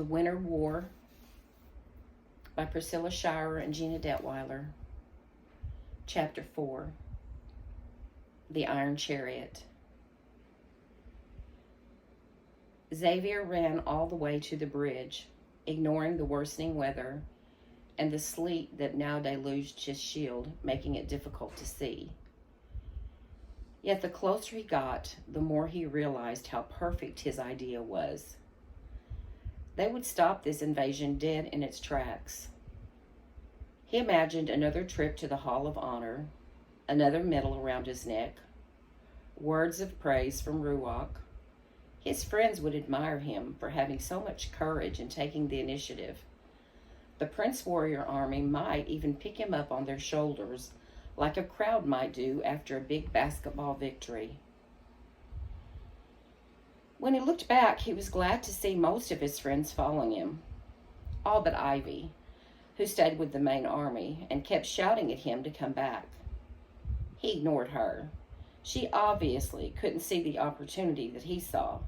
The Winter War by Priscilla Shirer and Gina Detweiler. Chapter 4. The Iron Chariot. Xavier ran all the way to the bridge, ignoring the worsening weather and the sleet that now deluged his shield, making it difficult to see. Yet the closer he got, the more he realized how perfect his idea was. They would stop this invasion dead in its tracks. He imagined another trip to the Hall of Honor, another medal around his neck, words of praise from Ruach. His friends would admire him for having so much courage in taking the initiative. The Prince Warrior army might even pick him up on their shoulders, like a crowd might do after a big basketball victory. When he looked back, he was glad to see most of his friends following him, all but Ivy, who stayed with the main army and kept shouting at him to come back. He ignored her. She obviously couldn't see the opportunity that he saw.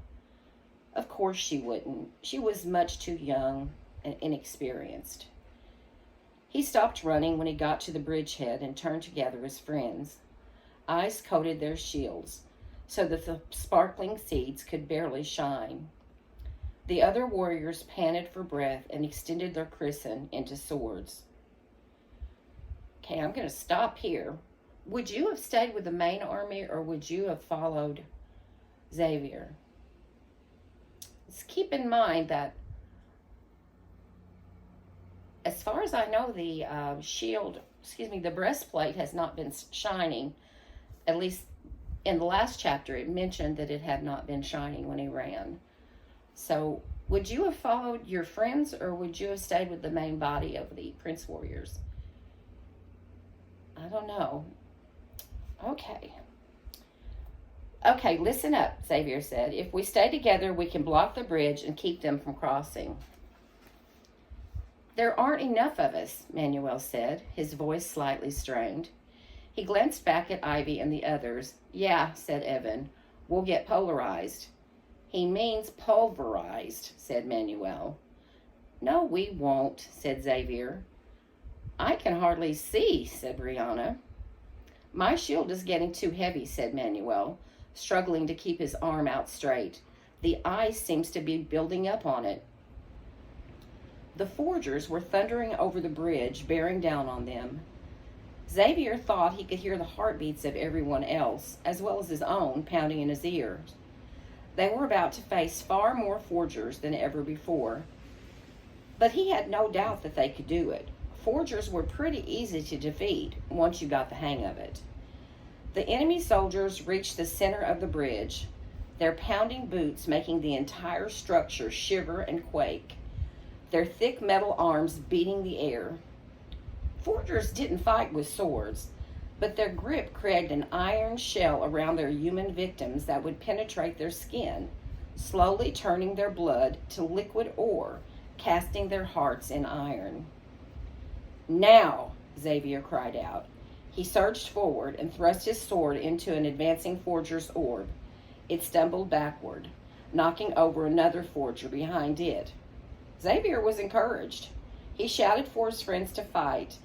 Of course she wouldn't. She was much too young and inexperienced. He stopped running when he got to the bridgehead and turned to gather his friends. Ice coated their shields so that the sparkling seeds could barely shine. The other warriors panted for breath and extended their crisson into swords. Okay, I'm going to stop here. Would you have stayed with the main army, or would you have followed Xavier? Just keep in mind that, as far as I know, the the breastplate has not been shining. At least in the last chapter, it mentioned that it had not been shining when he ran. So, would you have followed your friends, or would you have stayed with the main body of the Prince Warriors? I don't know. Okay, listen up, Xavier said. If we stay together, we can block the bridge and keep them from crossing. There aren't enough of us, Manuel said, his voice slightly strained. He glanced back at Ivy and the others. Yeah, said Evan. We'll get polarized. He means pulverized, said Manuel. No, we won't, said Xavier. I can hardly see, said Brianna. My shield is getting too heavy, said Manuel, struggling to keep his arm out straight. The ice seems to be building up on it. The forgers were thundering over the bridge, bearing down on them. Xavier thought he could hear the heartbeats of everyone else, as well as his own, pounding in his ears. They were about to face far more forgers than ever before. But he had no doubt that they could do it. Forgers were pretty easy to defeat once you got the hang of it. The enemy soldiers reached the center of the bridge, their pounding boots making the entire structure shiver and quake, their thick metal arms beating the air. Forgers didn't fight with swords, but their grip created an iron shell around their human victims that would penetrate their skin, slowly turning their blood to liquid ore, casting their hearts in iron. Now, Xavier cried out. He surged forward and thrust his sword into an advancing forger's orb. It stumbled backward, knocking over another forger behind it. Xavier was encouraged. He shouted for his friends to fight,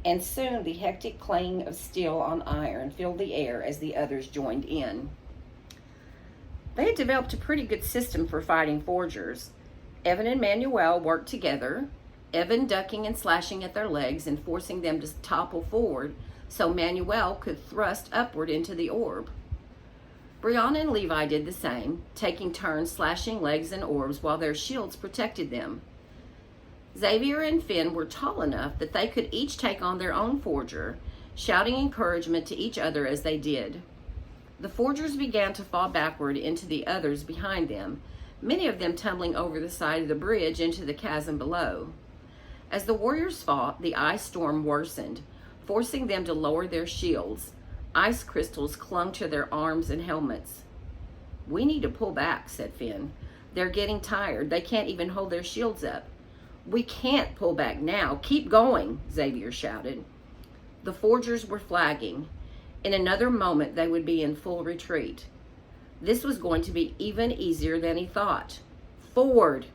and soon the hectic clanging of steel on iron filled the air as the others joined in. They had developed a pretty good system for fighting forgers. Evan and Manuel worked together, Evan ducking and slashing at their legs and forcing them to topple forward so Manuel could thrust upward into the orb. Brianna and Levi did the same, taking turns slashing legs and orbs while their shields protected them. Xavier and Finn were tall enough that they could each take on their own forger, shouting encouragement to each other as they did. The forgers began to fall backward into the others behind them, many of them tumbling over the side of the bridge into the chasm below. As the warriors fought, the ice storm worsened, forcing them to lower their shields. Ice crystals clung to their arms and helmets. We need to pull back, said Finn. They're getting tired. They can't even hold their shields up. We can't pull back now. Keep going, Xavier shouted. The forgers were flagging. In another moment, they would be in full retreat. This was going to be even easier than he thought. Forward!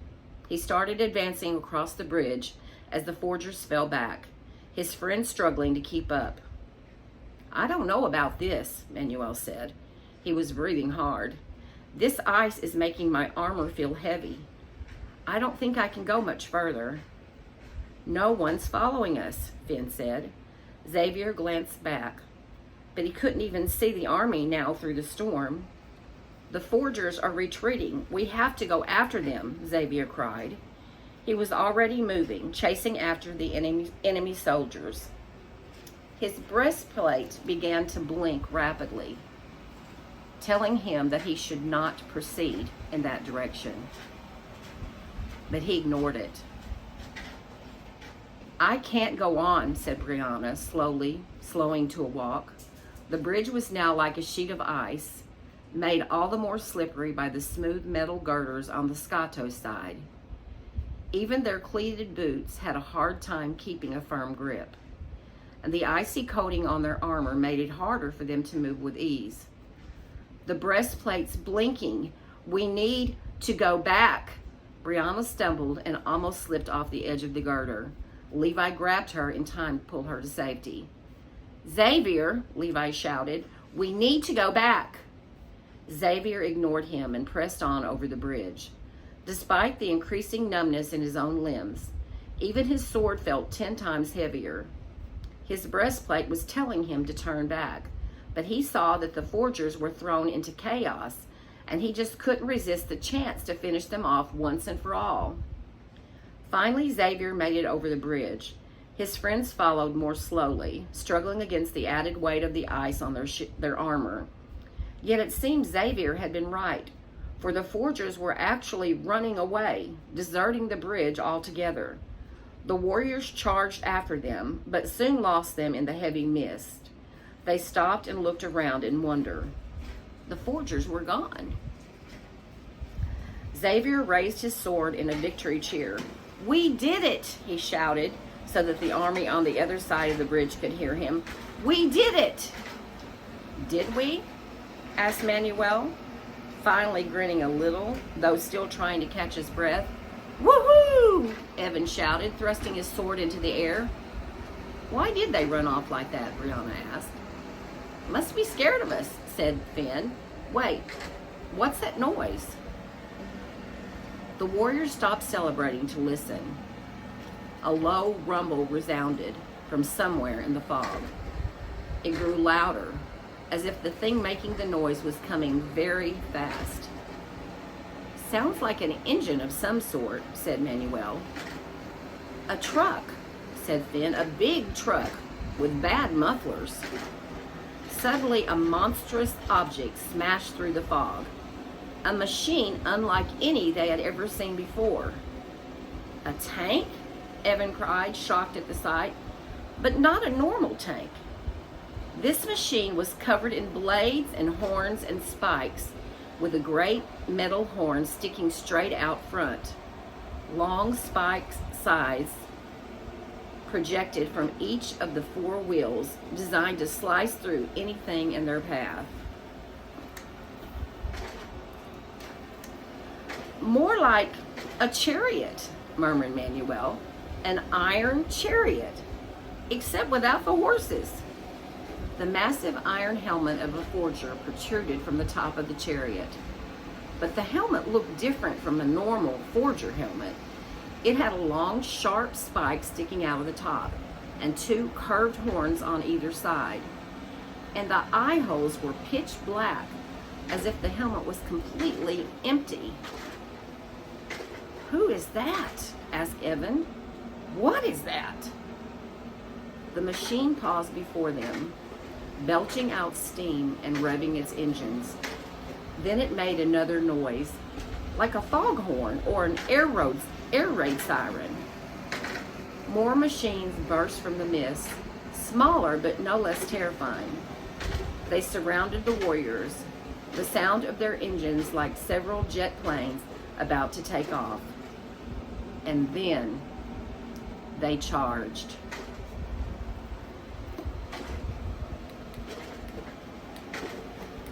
He started advancing across the bridge as the forgers fell back, his friend struggling to keep up. "I don't know about this," Manuel said. He was breathing hard. "This ice is making my armor feel heavy. I don't think I can go much further." "No one's following us," Finn said. Xavier glanced back, but he couldn't even see the army now through the storm. "The forgers are retreating. We have to go after them," Xavier cried. He was already moving, chasing after the enemy soldiers. His breastplate began to blink rapidly, telling him that he should not proceed in that direction. But he ignored it. "I can't go on," said Brianna, slowing to a walk. The bridge was now like a sheet of ice, made all the more slippery by the smooth metal girders on the Scato side. Even their cleated boots had a hard time keeping a firm grip, and the icy coating on their armor made it harder for them to move with ease. "The breastplate's blinking. We need to go back." Brianna stumbled and almost slipped off the edge of the girder. Levi grabbed her in time to pull her to safety. "Xavier," Levi shouted, "we need to go back." Xavier ignored him and pressed on over the bridge. Despite the increasing numbness in his own limbs, even his sword felt 10 times heavier. His breastplate was telling him to turn back, but he saw that the forgers were thrown into chaos, and he just couldn't resist the chance to finish them off once and for all. Finally, Xavier made it over the bridge. His friends followed more slowly, struggling against the added weight of the ice on their armor. Yet it seemed Xavier had been right, for the forgers were actually running away, deserting the bridge altogether. The warriors charged after them, but soon lost them in the heavy mist. They stopped and looked around in wonder. The forgers were gone. Xavier raised his sword in a victory cheer. "We did it!" he shouted, so that the army on the other side of the bridge could hear him. "We did it!" "Did we?" asked Manuel, finally grinning a little, though still trying to catch his breath. "Woohoo!" Evan shouted, thrusting his sword into the air. "Why did they run off like that?" Brianna asked. "Must be scared of us," said Finn. "Wait, what's that noise?" The warriors stopped celebrating to listen. A low rumble resounded from somewhere in the fog. It grew louder, as if the thing making the noise was coming very fast. "Sounds like an engine of some sort," said Manuel. "A truck," said Finn. "A big truck with bad mufflers." Suddenly, a monstrous object smashed through the fog. A machine unlike any they had ever seen before. "A tank?" Evan cried, shocked at the sight. But not a normal tank. This machine was covered in blades and horns and spikes, with a great metal horn sticking straight out front. Long spikes sides projected from each of the 4 wheels, designed to slice through anything in their path. "More like a chariot," murmured Manuel. "An iron chariot, except without the horses." The massive iron helmet of a forger protruded from the top of the chariot. But the helmet looked different from a normal forger helmet. It had a long, sharp spike sticking out of the top, and 2 curved horns on either side. And the eye holes were pitch black, as if the helmet was completely empty. "Who is that?" asked Evan. "What is that?" The machine paused before them, belching out steam and revving its engines. Then it made another noise, like a foghorn or an air raid siren. More machines burst from the mist, smaller but no less terrifying. They surrounded the warriors, the sound of their engines like several jet planes about to take off. And then they charged.